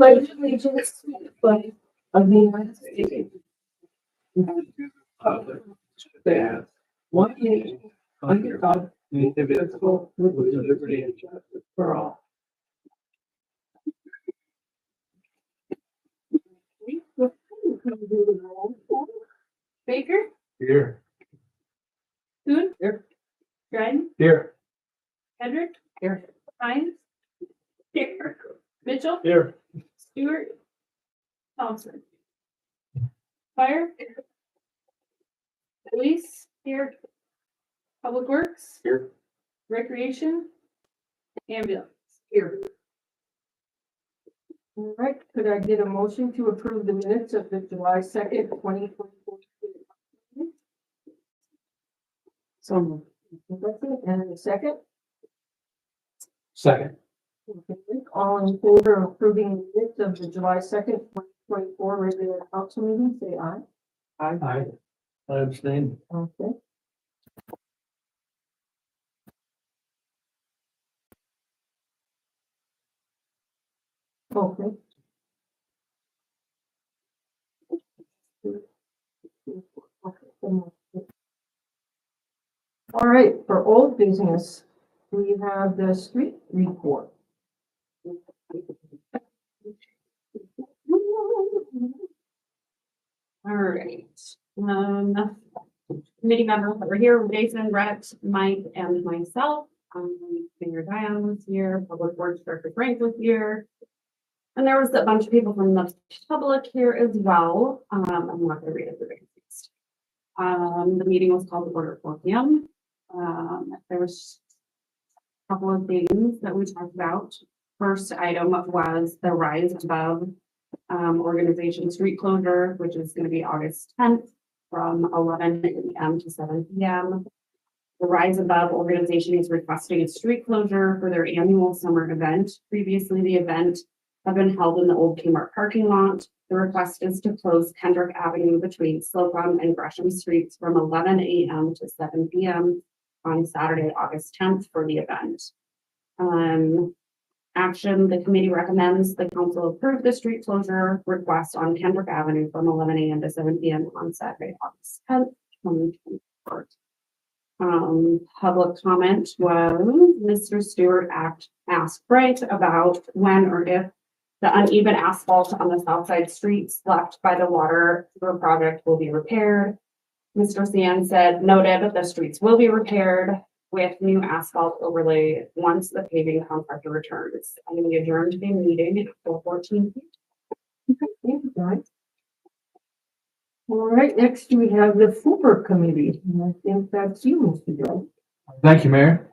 pledge allegiance to the flag of the United States. That one nation under God, indivisible, with liberty and justice for all. Baker, Here. Kuhn, Here. Dryden, Here. Hedrick, Here. Hines, here, Mitchell, Here. Stewart, Thompson. Fire, Police, here, Public Works, Here. Recreation, Ambulance. Here. All right, could I get a motion to approve the minutes of the July 2nd, 2024? So moved. And a second? Second. All in favor of approving the minutes of the July 2nd, 2024 regular council meeting, say aye. Aye. I abstain. Okay. Okay. All right, for old business, we have the street report. All right. Committee members that were here, Jason, Rhett, Mike, and myself. Mayor Diane was here, Public Works Director Frank was here. And there was a bunch of people from the public here as well. I'm not gonna read it through. The meeting was called to order at 4 p.m. There was a couple of things that we talked about. First item was the rise above organization street closure, which is going to be August 10th from 11 a.m. to 7 p.m. The Rise Above organization is requesting a street closure for their annual summer event. Previously, the event had been held in the old Kmart parking lot. The request is to close Kendrick Avenue between Slocum and Gresham Streets from 11 a.m. to 7 p.m. on Saturday, August 10th for the event. Action, the committee recommends the council approve the street closure request on Kendrick Avenue from 11 a.m. to 7 p.m. on Saturday, August 10th, 2024. Public comment was Mr. Stewart asked Bright about when or if the uneven asphalt on the south side streets left by the water sewer project will be repaired. Mr. Sand said, noted, the streets will be repaired with new asphalt overlay once the paving contractor returns. I'm going to adjourn the meeting at 4:14. Okay, thank you, guys. All right, next we have the FUPR committee. And I think that's you, Mr. Joe. Thank you, Mayor.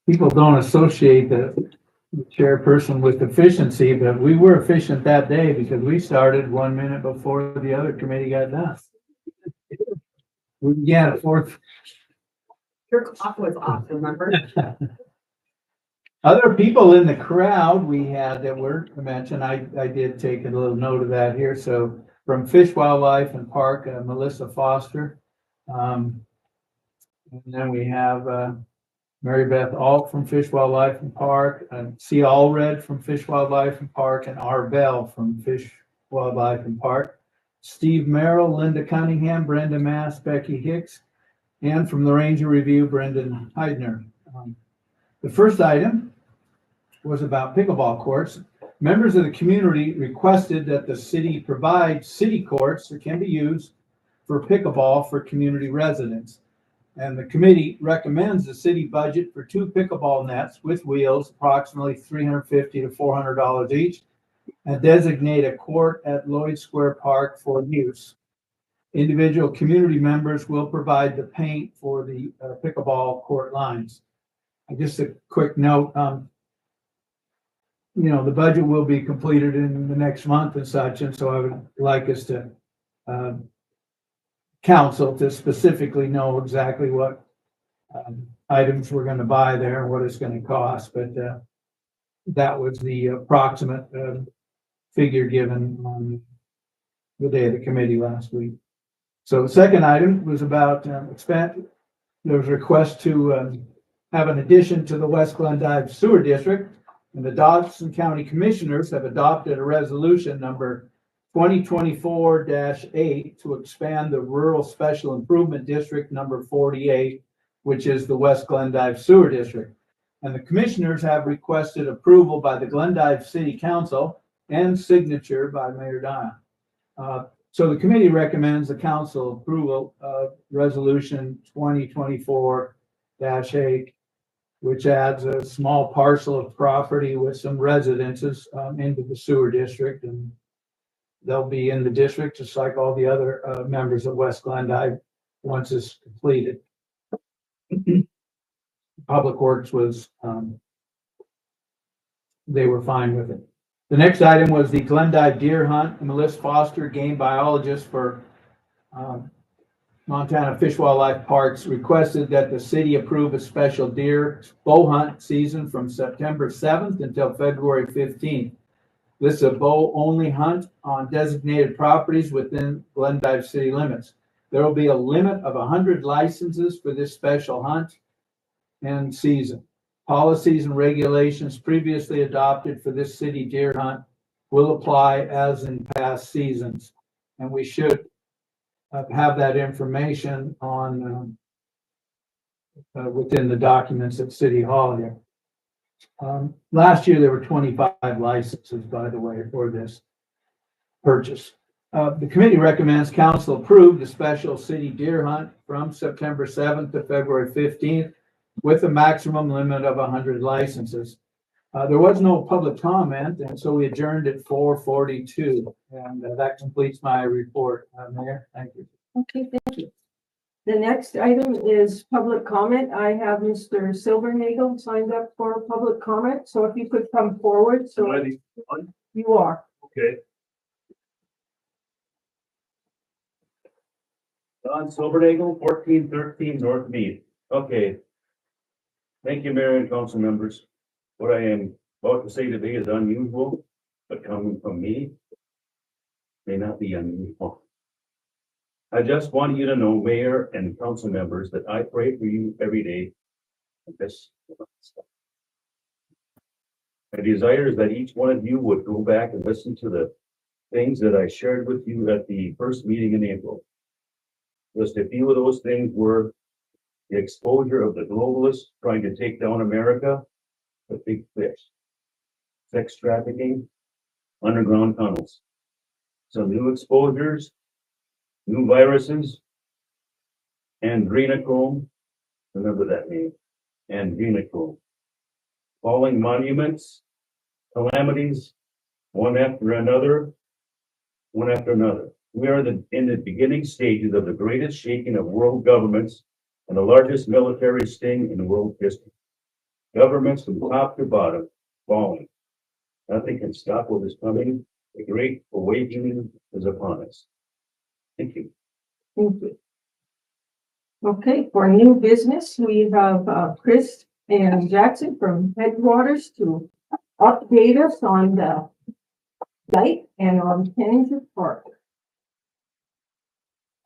People don't associate the chairperson with efficiency, but we were efficient that day because we started 1 minute before the other committee got done. We began at 4. Your clock was off, remember? Other people in the crowd we had that were mentioned, I did take a little note of that here. So from Fish, Wildlife and Park, Melissa Foster. And then we have Mary Beth Alt from Fish, Wildlife and Park, C. Allred from Fish, Wildlife and Park, and R. Bell from Fish, Wildlife and Park. Steve Merrill, Linda Cunningham, Brenda Mass, Becky Hicks, and from the Ranger Review, Brendan Heidner. The first item was about pickleball courts. Members of the community requested that the city provide city courts that can be used for pickleball for community residents. And the committee recommends the city budget for 2 pickleball nets with wheels, approximately $350 to $400 each, and designate a court at Lloyd Square Park for use. Individual community members will provide the paint for the pickleball court lines. Just a quick note, the budget will be completed in the next month and such, and so I would like us to council to specifically know exactly what items we're going to buy there and what it's going to cost, but that was the approximate figure given on the day of the committee last week. So the second item was about expand. There was a request to have an addition to the West Glendive Sewer District And the Dawson County Commissioners have adopted a resolution number 2024-8 to expand the Rural Special Improvement District number 48, which is the West Glendive Sewer District. And the commissioners have requested approval by the Glendive City Council and signature by Mayor Dion. So the committee recommends the council approval of resolution 2024-8, which adds a small parcel of property with some residences into the sewer district, and they'll be in the district just like all the other members of West Glendive once it's completed. Public Works was, they were fine with it. The next item was the Glendive deer hunt. Melissa Foster, game biologist for Montana Fish Wildlife Parks, requested that the city approve a special deer bow hunt season from September 7th until February 15th. This is a bow only hunt on designated properties within Glendive city limits. There will be a limit of 100 licenses for this special hunt and season. Policies and regulations previously adopted for this city deer hunt will apply as in past seasons. And we should have that information on within the documents at City Hall here. Last year, there were 25 licenses, by the way, for this purchase. The committee recommends council approve the special city deer hunt from September 7th to February 15th with a maximum limit of 100 licenses. There was no public comment, and so we adjourned at 4:42, and that completes my report. Mayor, thank you. Okay, thank you. The next item is public comment. I have Mr. Silvernagel signed up for public comment, so if you could come forward. So you are. Okay. Don Silvernagel, 1413 North Mead. Okay. Thank you, Mayor and council members. What I am about to say today is unusual, but coming from me may not be unusual. I just want you to know, Mayor and council members, that I pray for you every day. My desire is that each one of you would go back and listen to the things that I shared with you at the first meeting in April. Just a few of those things were the exposure of the globalists trying to take down America, the big fish, sex trafficking, underground tunnels, some new exposures, new viruses, adrenochrome, remember that name, adrenochrome, falling monuments, calamities, one after another. We are in the beginning stages of the greatest shaking of world governments and the largest military sting in world history. Governments from top to bottom falling. Nothing can stop what is coming. The great awakening is upon us. Thank you. Thank you. Okay, for new business, we have Kris and Jackson from Headwaters to update us on the dike and on Kenninger Park.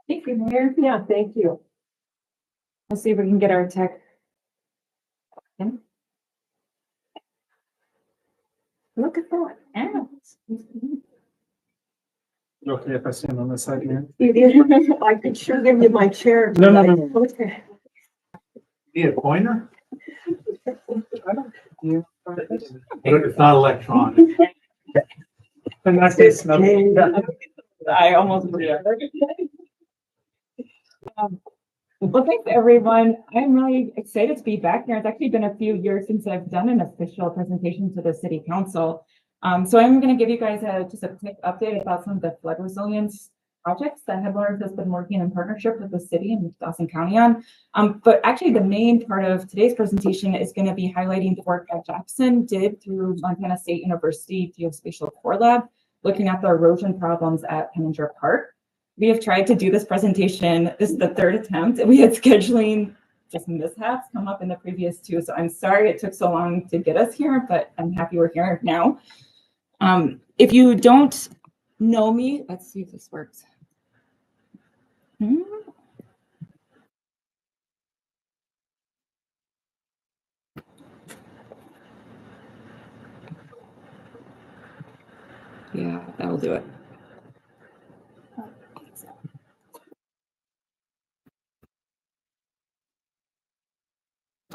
Thank you, Mayor. Yeah, thank you. Let's see if we can get our tech in. Look at that. Ow. Okay, if I stand on this side here. It is. I could sure give you my chair. No. Okay. Need a pointer? Yeah. It's not electronic. In that case, no. I almost forgot. Well, thanks everyone. I'm really excited to be back here. It's actually been a few years since I've done an official presentation to the City Council. So I'm going to give you guys just a quick update about some of the flood resilience projects that Headwaters has been working in partnership with the city and Dawson County on. But actually the main part of today's presentation is going to be highlighting the work that Jackson did through Montana State University Geospatial Core Lab, looking at the erosion problems at Kenninger Park. We have tried to do this presentation. This is the third attempt, and we had scheduling just mishaps come up in the previous two. So I'm sorry it took so long to get us here, but I'm happy we're here now. If you don't know me, let's see if this works. Yeah, that'll do it.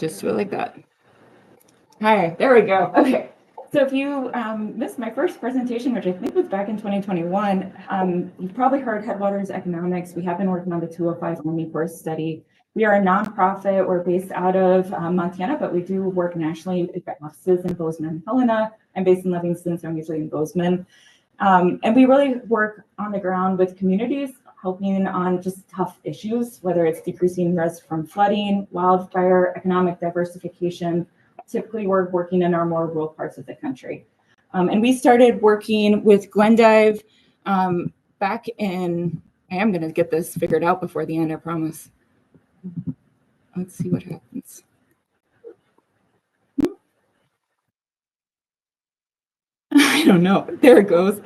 Just do it like that. Hi, there we go. Okay. So if you missed my first presentation, which I think was back in 2021, you've probably heard Headwaters Economics. We have been working on the 205 Army Corps study. We are a nonprofit. We're based out of Montana, but we do work nationally. We've got offices in Bozeman and Helena. I'm based in Livingston, so I'm usually in Bozeman. And we really work on the ground with communities, helping on just tough issues, whether it's decreasing risk from flooding, wildfire, economic diversification. Typically, we're working in our more rural parts of the country. And we started working with Glendive back in, I am going to get this figured out before the end, I promise. Let's see what happens. I don't know. There it goes.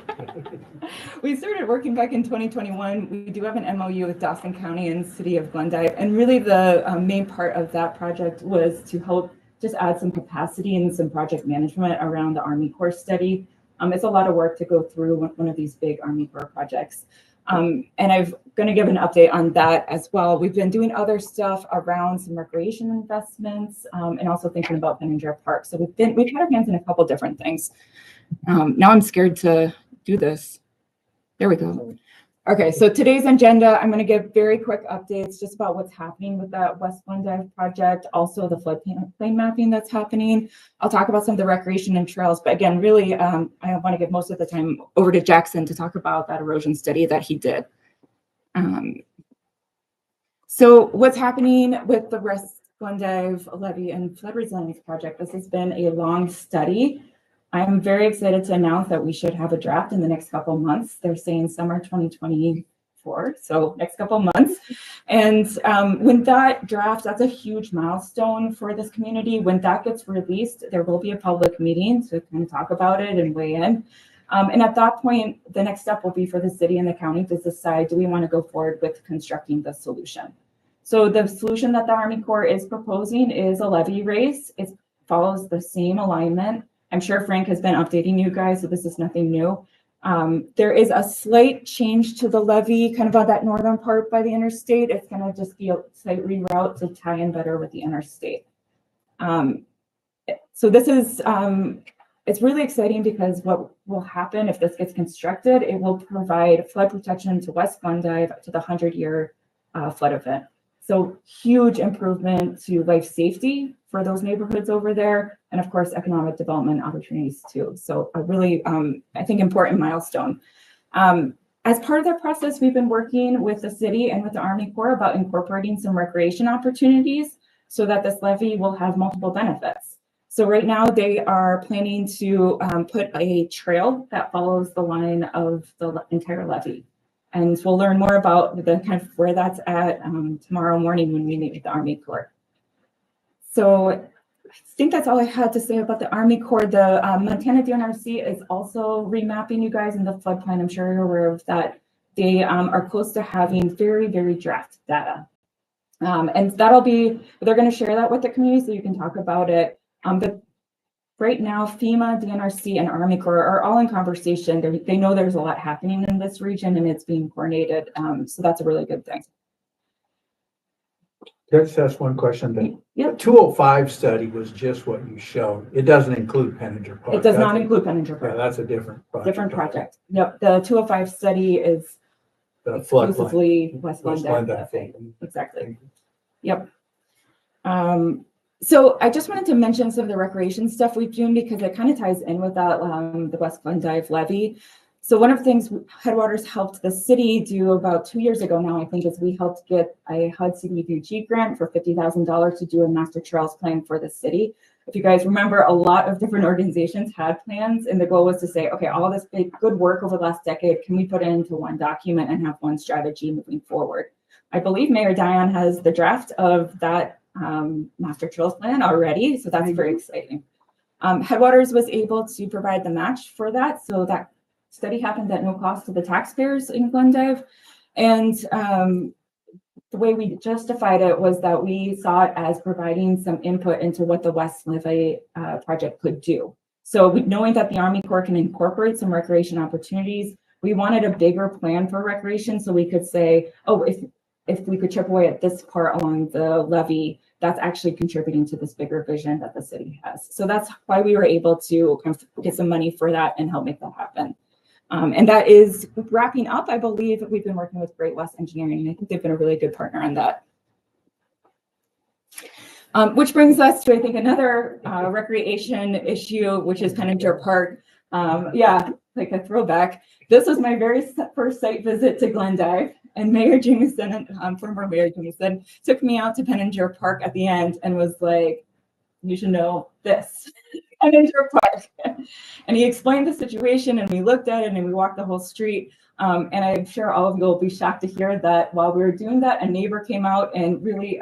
We started working back in 2021. We do have an MOU with Dawson County and City of Glendive. And really the main part of that project was to help just add some capacity and some project management around the Army Corps study. It's a lot of work to go through one of these big Army Corps projects. And I'm going to give an update on that as well. We've been doing other stuff around some recreation investments and also thinking about Penninger Park. So we've had our hands in a couple different things. Now I'm scared to do this. There we go. Okay, so today's agenda, I'm going to give very quick updates just about what's happening with that West Glendive project, also the floodplain mapping that's happening. I'll talk about some of the recreation and trails, but again, really, I want to give most of the time over to Jackson to talk about that erosion study that he did. So what's happening with the West Glendive levee and flood resilience project? This has been a long study. I'm very excited to announce that we should have a draft in the next couple of months. They're saying summer 2024, so next couple of months. And when that draft, that's a huge milestone for this community. When that gets released, there will be a public meeting to kind of talk about it and weigh in. And at that point, the next step will be for the city and the county to decide, do we want to go forward with constructing the solution? So the solution that the Army Corps is proposing is a levee raise. It follows the same alignment. I'm sure Frank has been updating you guys, so this is nothing new. There is a slight change to the levee, kind of on that northern part by the interstate. It's going to just be a slight reroute to tie in better with the interstate. So this is, it's really exciting because what will happen if this gets constructed, it will provide flood protection to West Glendive to the 100-year flood event. So huge improvement to life safety for those neighborhoods over there, and of course, economic development opportunities too. So a really, I think, important milestone. As part of that process, we've been working with the city and with the Army Corps about incorporating some recreation opportunities so that this levee will have multiple benefits. So right now they are planning to put a trail that follows the line of the entire levee. And we'll learn more about the kind of where that's at tomorrow morning when we meet with the Army Corps. So I think that's all I had to say about the Army Corps. The Montana DNRC is also remapping, you guys, in the floodplain. I'm sure you're aware of that. They are close to having very, very draft data. And that'll be, they're going to share that with the community so you can talk about it. But right now, FEMA, DNRC, and Army Corps are all in conversation. They know there's a lot happening in this region and it's being coordinated. So that's a really good thing. Can I just ask one question? Yep. The 205 study was just what you showed. It doesn't include Penninger Park. It does not include Penninger Park. Yeah, that's a different project. Different project. Yep. The 205 study is The exclusively West Glendive. Exactly. Yep. So I just wanted to mention some of the recreation stuff we've done because it kind of ties in with that the West Glendive levee. So one of the things Headwaters helped the city do about 2 years ago now, I think, is we helped get a HUD CDBG grant for $50,000 to do a master trails plan for the city. If you guys remember, a lot of different organizations had plans, and the goal was to say, okay, all this big good work over the last decade, can we put it into one document and have one strategy moving forward? I believe Mayor Dion has the draft of that master trails plan already, so that's very exciting. Headwaters was able to provide the match for that, so that study happened at no cost to the taxpayers in Glendive. And the way we justified it was that we saw it as providing some input into what the West Levee project could do. So knowing that the Army Corps can incorporate some recreation opportunities, we wanted a bigger plan for recreation so we could say, oh, if we could chip away at this part along the levee, that's actually contributing to this bigger vision that the city has. So that's why we were able to kind of get some money for that and help make that happen. And that is wrapping up. I believe we've been working with Great West Engineering, and I think they've been a really good partner on that. Which brings us to, I think, another recreation issue, which is Penninger Park. Yeah, like a throwback. This was my very first site visit to Glendive, and Mayor Jameson, former Mayor Jameson, took me out to Penninger Park at the end and was like, you should know this, Penninger Park. And he explained the situation, and we looked at it, and we walked the whole street. And I'm sure all of you will be shocked to hear that while we were doing that, a neighbor came out and really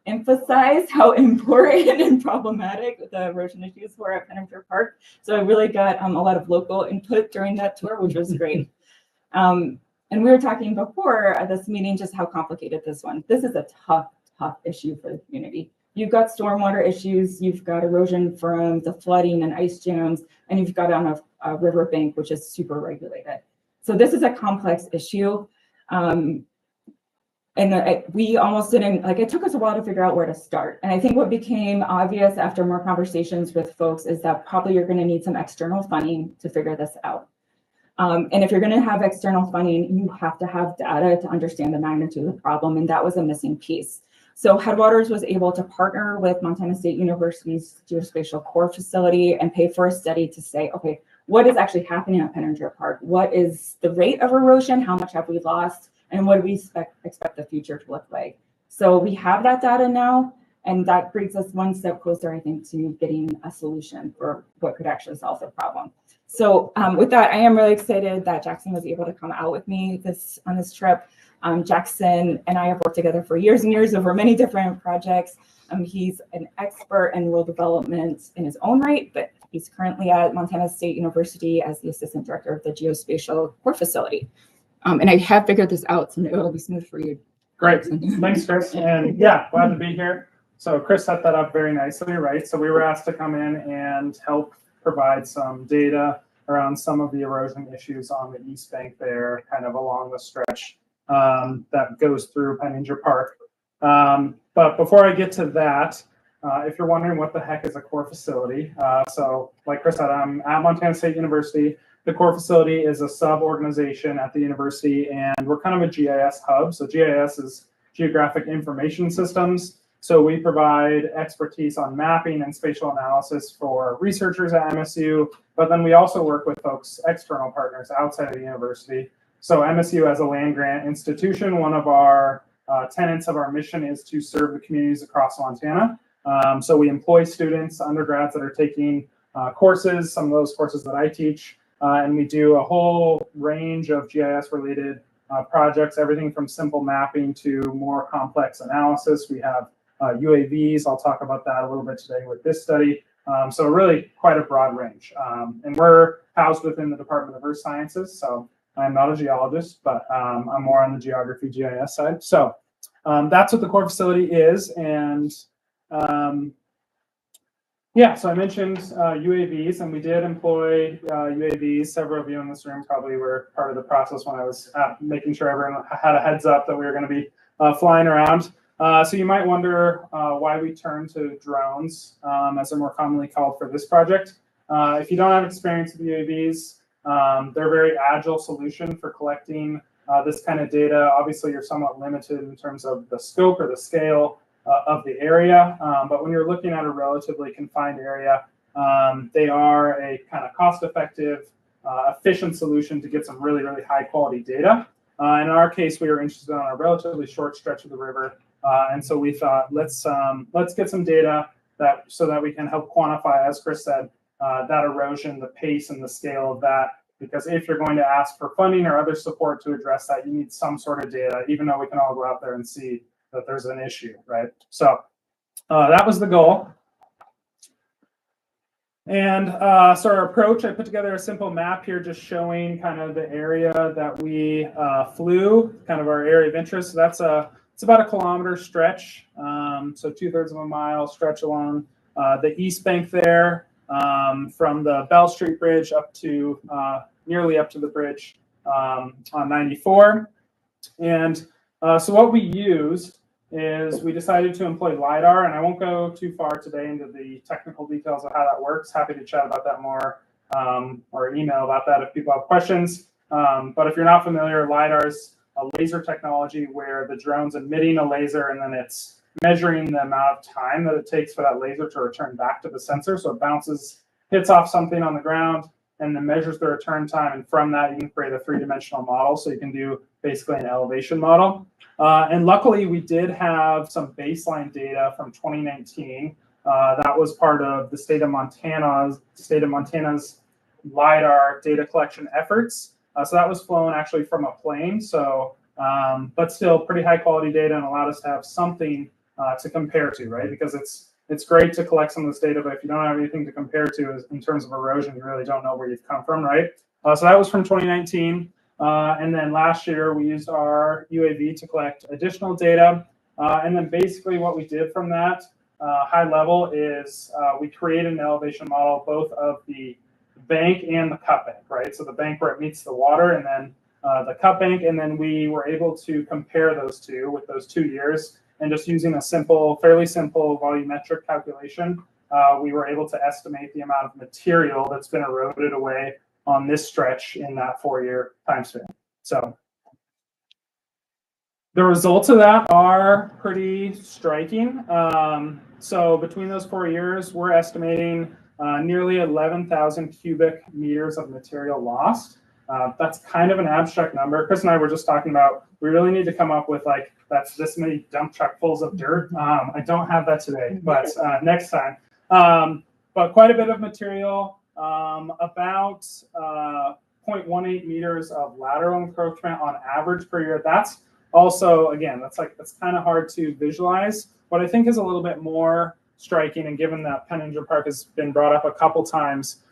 emphasize how important and problematic the erosion issues were at Penninger Park. So I really got a lot of local input during that tour, which was great. And we were talking before this meeting just how complicated this one. This is a tough issue for the community. You've got stormwater issues, you've got erosion from the flooding and ice jams, and you've got on a riverbank, which is super regulated. So this is a complex issue. And we almost didn't, like, it took us a while to figure out where to start. And I think what became obvious after more conversations with folks is that probably you're going to need some external funding to figure this out. And if you're going to have external funding, you have to have data to understand the magnitude of the problem. And that was a missing piece. So Headwaters was able to partner with Montana State University's Geospatial Core facility and pay for a study to say, okay, what is actually happening at Penninger Park? What is the rate of erosion? How much have we lost? And what do we expect the future to look like? So we have that data now, and that brings us one step closer, I think, to getting a solution for what could actually solve the problem. So with that, I am really excited that Jackson was able to come out with me on this trip. Jackson and I have worked together for years and years over many different projects. He's an expert in rural development in his own right, but he's currently at Montana State University as the assistant director of the Geospatial Core facility. And I have figured this out, so it'll be smooth for you. Great. Thanks, Kris. And yeah, glad to be here. So Kris set that up very nicely, right? So we were asked to come in and help provide some data around some of the erosion issues on the east bank there, kind of along the stretch that goes through Penninger Park. But before I get to that, if you're wondering what the heck is a core facility, so like Kris said, I'm at Montana State University. The core facility is a sub-organization at the university, and we're kind of a GIS hub. So GIS is Geographic Information Systems. So we provide expertise on mapping and spatial analysis for researchers at MSU, but then we also work with folks, external partners outside of the university. So MSU as a land grant institution, one of our tenets of our mission is to serve the communities across Montana. So we employ students, undergrads that are taking courses, some of those courses that I teach, and we do a whole range of GIS-related projects, everything from simple mapping to more complex analysis. We have UAVs. I'll talk about that a little bit today with this study. So really quite a broad range. And we're housed within the Department of Earth Sciences. So I'm not a geologist, but I'm more on the geography GIS side. So that's what the core facility is. And yeah, so I mentioned UAVs, and we did employ UAVs. Several of you in this room probably were part of the process when I was making sure everyone had a heads up that we were going to be flying around. So you might wonder why we turned to drones, as they're more commonly called for this project. If you don't have experience with UAVs, they're a very agile solution for collecting this kind of data. Obviously, you're somewhat limited in terms of the scope or the scale of the area, but when you're looking at a relatively confined area, they are a kind of cost-effective, efficient solution to get some really, really high-quality data. In our case, we were interested on a relatively short stretch of the river, and so we thought, let's get some data so that we can help quantify, as Kris said, that erosion, the pace and the scale of that. Because if you're going to ask for funding or other support to address that, you need some sort of data, even though we can all go out there and see that there's an issue, right? So that was the goal. And so our approach, I put together a simple map here just showing kind of the area that we flew, kind of our area of interest. So that's it's about a kilometer stretch, so 2/3 of a mile stretch along the east bank there. from the Bell Street Bridge up to nearly up to the bridge on 94. And so what we used is we decided to employ LiDAR, and I won't go too far today into the technical details of how that works. Happy to chat about that more or email about that if people have questions. But if you're not familiar, LiDAR is a laser technology where the drone's emitting a laser and then it's measuring the amount of time that it takes for that laser to return back to the sensor. So it bounces, hits off something on the ground, and then measures the return time. And from that, you can create a three-dimensional model. So you can do basically an elevation model. And luckily, we did have some baseline data from 2019. That was part of the state of Montana's LiDAR data collection efforts. So that was flown actually from a plane. So, but still pretty high quality data and allowed us to have something to compare to, right? Because it's great to collect some of this data, but if you don't have anything to compare to in terms of erosion, you really don't know where you've come from, right? So that was from 2019. And then last year, we used our UAV to collect additional data. And then basically what we did from that high level is we created an elevation model, both of the bank and the cut bank, right? So the bank where it meets the water, and then the cut bank. And then we were able to compare those two with those 2 years. And just using a fairly simple volumetric calculation, we were able to estimate the amount of material that's been eroded away on this stretch in that 4-year time span. So the results of that are pretty striking. So between those 4 years, we're estimating nearly 11,000 cubic meters of material lost. That's kind of an abstract number. Kris and I were just talking about, we really need to come up with like, that's this many dump truck fulls of dirt. I don't have that today, but next time. But quite a bit of material, about 0.18 meters of lateral encroachment on average per year. That's also, again, that's kind of hard to visualize. What I think is a little bit more striking, and given that Penninger Park has been brought up a couple times,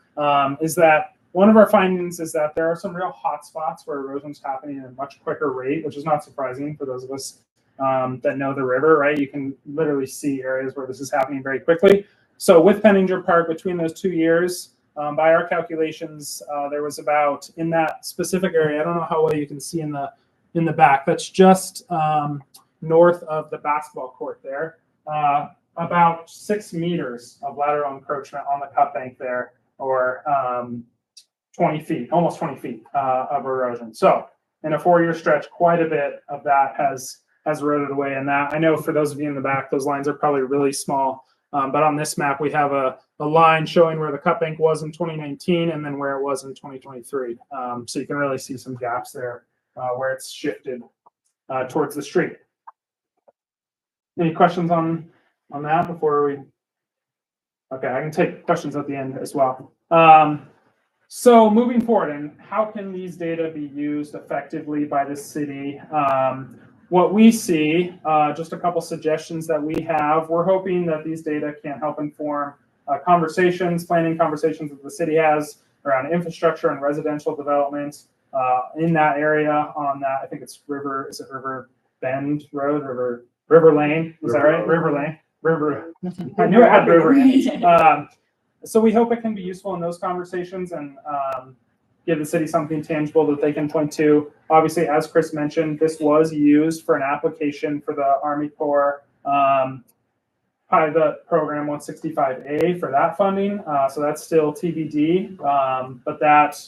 is that one of our findings is that there are some real hot spots where erosion is happening at a much quicker rate, which is not surprising for those of us that know the river, right? You can literally see areas where this is happening very quickly. So with Penninger Park, between those 2 years, by our calculations, there was about, in that specific area, I don't know how well you can see in the back, that's just north of the basketball court there, about 6 meters of lateral encroachment on the cut bank there, or 20 feet, almost 20 feet of erosion. So in a 4-year stretch, quite a bit of that has eroded away. And that, I know for those of you in the back, those lines are probably really small. But on this map, we have a line showing where the cut bank was in 2019 and then where it was in 2023. So you can really see some gaps there where it's shifted towards the street. Any questions on that before we? Okay, I can take questions at the end as well. So moving forward, and how can these data be used effectively by the city? What we see, just a couple suggestions that we have, we're hoping that these data can help inform planning conversations that the city has around infrastructure and residential development in that area on that, I think it's River Bend Road, River Lane, is that right? River Lane, I knew it had river. So we hope it can be useful in those conversations and give the city something tangible that they can point to. Obviously, as Kris mentioned, this was used for an application for the Army Corps pilot program 165A for that funding. So that's still TBD, but that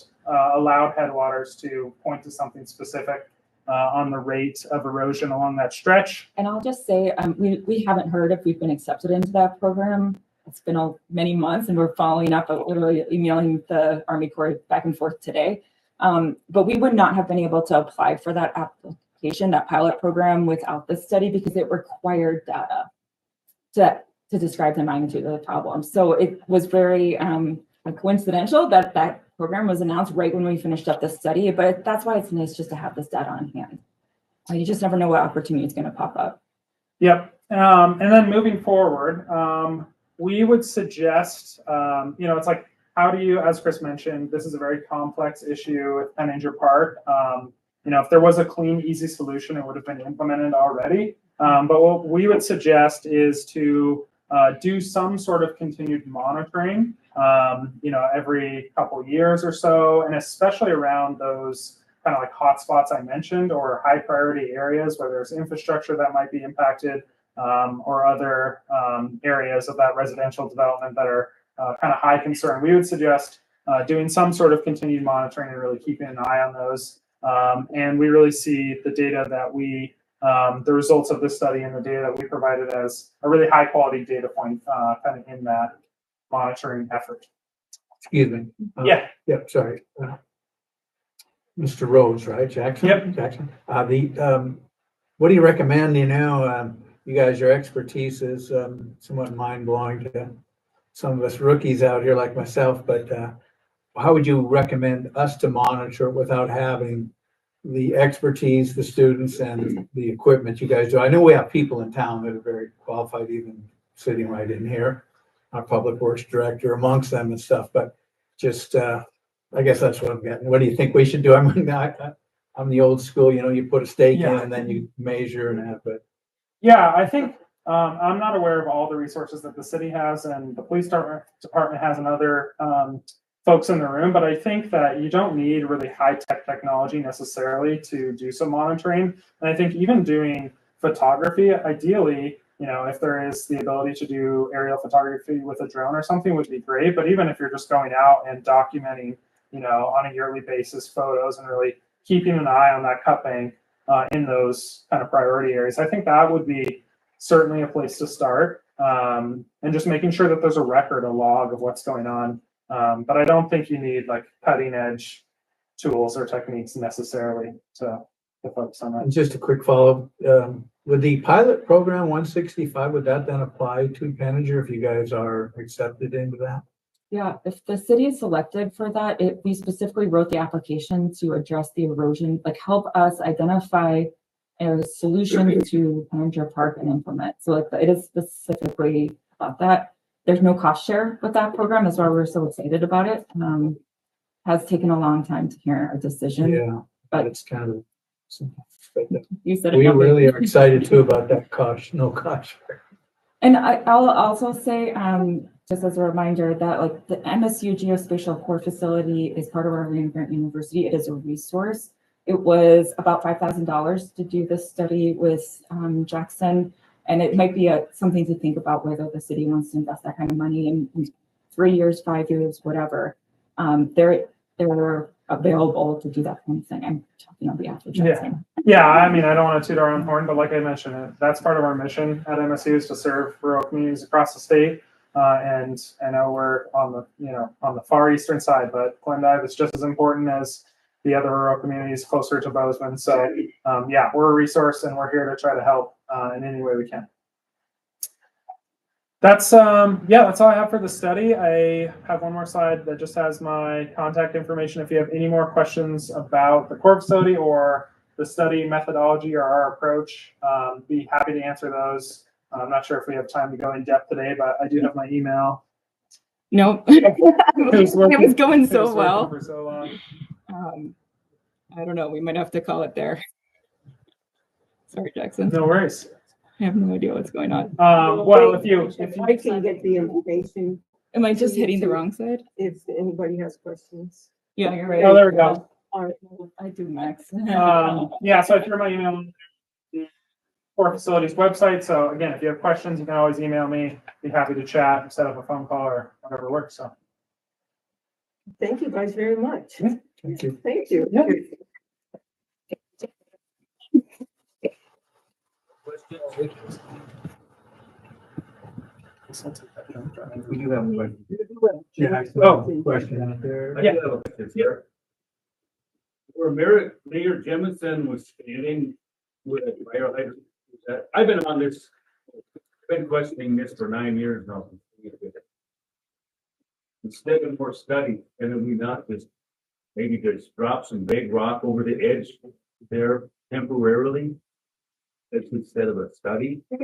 allowed Headwaters to point to something specific on the rate of erosion along that stretch. And I'll just say, we haven't heard if we've been accepted into that program. It's been many months, and we're following up, literally emailing the Army Corps back and forth today. But we would not have been able to apply for that application, that pilot program, without this study because it required data to describe the magnitude of the problem. So it was very coincidental that that program was announced right when we finished up the study. But that's why it's nice just to have this data on hand. You just never know what opportunity is going to pop up. Yep. And then moving forward, we would suggest, it's like, how do you, as Kris mentioned, this is a very complex issue with Penninger Park. If there was a clean, easy solution, it would have been implemented already. But what we would suggest is to do some sort of continued monitoring, every couple years or so, and especially around those kind of like hotspots I mentioned or high priority areas where there's infrastructure that might be impacted, or other areas of that residential development that are kind of high concern. We would suggest doing some sort of continued monitoring and really keeping an eye on those. And we really see the data that the results of this study and the data that we provided as a really high quality data point kind of in that monitoring effort. Excuse me. Yeah. Yep, sorry. Mr. Rose, right, Jackson? Yep. Jackson. What do you recommend, you guys, your expertise is somewhat mind-blowing to some of us rookies out here like myself, but how would you recommend us to monitor without having the expertise, the students, and the equipment you guys do? I know we have people in town that are very qualified, even sitting right in here, our public works director amongst them and stuff, but just, I guess that's what I'm getting. What do you think we should do? I'm the old school, you put a stake in and then you measure and that, but. Yeah, I think I'm not aware of all the resources that the city has and the police department has and other folks in the room, but I think that you don't need really high-tech technology necessarily to do some monitoring. And I think even doing photography, ideally, if there is the ability to do aerial photography with a drone or something would be great. But even if you're just going out and documenting, on a yearly basis photos and really keeping an eye on that cut bank in those kind of priority areas, I think that would be certainly a place to start. And just making sure that there's a record, a log of what's going on. But I don't think you need like cutting edge tools or techniques necessarily to focus on that. And just a quick follow, would the pilot program 165, would that then apply to Penninger if you guys are accepted into that? Yeah, if the city is selected for that, we specifically wrote the application to address the erosion, like help us identify a solution to Penninger Park and implement. So like it is specifically about that. There's no cost share with that program. That's why we're so excited about it. Has taken a long time to hear a decision. Yeah, but it's kind of. You said it. We really are excited too about that no cost share. And I'll also say, just as a reminder, that like the MSU Geospatial Core Facility is part of our Land Grant University. It is a resource. It was about $5,000 to do this study with Jackson, and it might be something to think about whether the city wants to invest that kind of money in 3 years, 5 years, whatever. They're available to do that kind of thing. I'm talking on behalf of Jackson. Yeah, I mean, I don't want to toot our own horn, but like I mentioned, that's part of our mission at MSU is to serve rural communities across the state. And I know we're on the far eastern side, but Glendive is just as important as the other rural communities closer to Bozeman. So yeah, we're a resource and we're here to try to help in any way we can. That's that's all I have for the study. I have one more slide that just has my contact information. If you have any more questions about the core facility or the study methodology or our approach, be happy to answer those. I'm not sure if we have time to go in depth today, but I do have my email. Nope. It was going so well. For so long. I don't know. We might have to call it there. Sorry, Jackson. No worries. I have no idea what's going on. Well, if you I can get the information Am I just hitting the wrong side? if anybody has questions. Yeah, you're right. oh, there we go. I do, Max. Yeah, so I threw my email on the core facilities website. So again, if you have questions, you can always email me. Be happy to chat and set up a phone call or whatever works. So Thank you guys very much. Thank you. Thank you. Yeah. We do have a question. Yeah. Oh, question out there. I do have a question, sir. Where Mayor Jemison was standing with a fire hydrant, I've been on this, been questioning this for 9 years now. Instead of more study, and then we not just maybe just drop some big rock over the edge there temporarily? That's instead of a study. I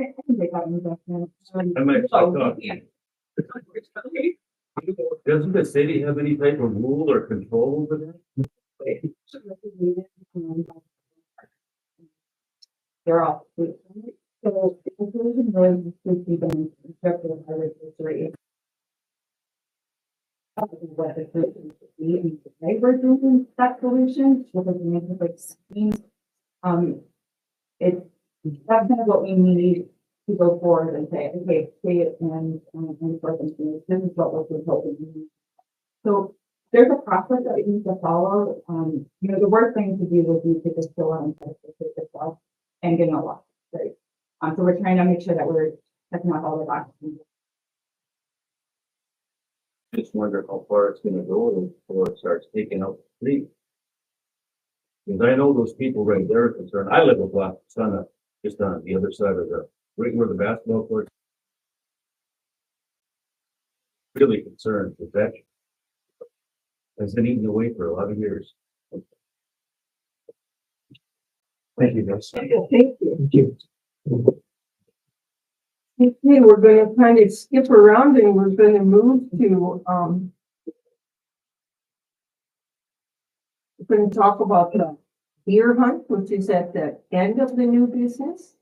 might talk. Doesn't the city have any type of rule or control over that? They're all. What the solution should be, and today we're doing that solution, because we need to like schemes. It's, that's kind of what we need to go forward and say, okay, say it and for them, this is what we're proposing. So there's a process that we need to follow. You know, the worst thing to do would be to just go out and test it yourself and get a lot, right? So we're trying to make sure that we're checking off all the boxes. Just wonder how far it's gonna go before it starts taking out the street. Because I know those people right there are concerned. I live a block, it's on a, just on the other side of the, right where the basketball court. Really concerned with that. Has been eaten away for a lot of years. Thank you, guys. Thank you. Thank you. Okay, we're gonna kind of skip around and we're gonna move to, we're gonna talk about the deer hunt, which is at the end of the new business.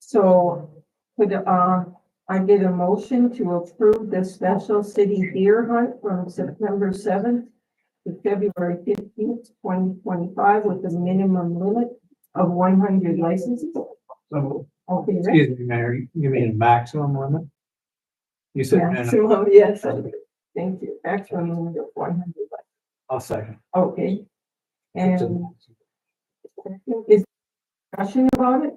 So, could, I get a motion to approve the special city deer hunt from September 7th to February 15th, 2025, with a minimum limit of 100 licenses. So, Okay, Rick? excuse me, Mayor, you mean a maximum limit? You said minimum. Maximum, yes, thank you. Maximum limit of 100. I'll second. Okay. And is discussion about it?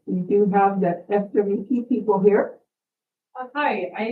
We do have the FWP people here. Hi, I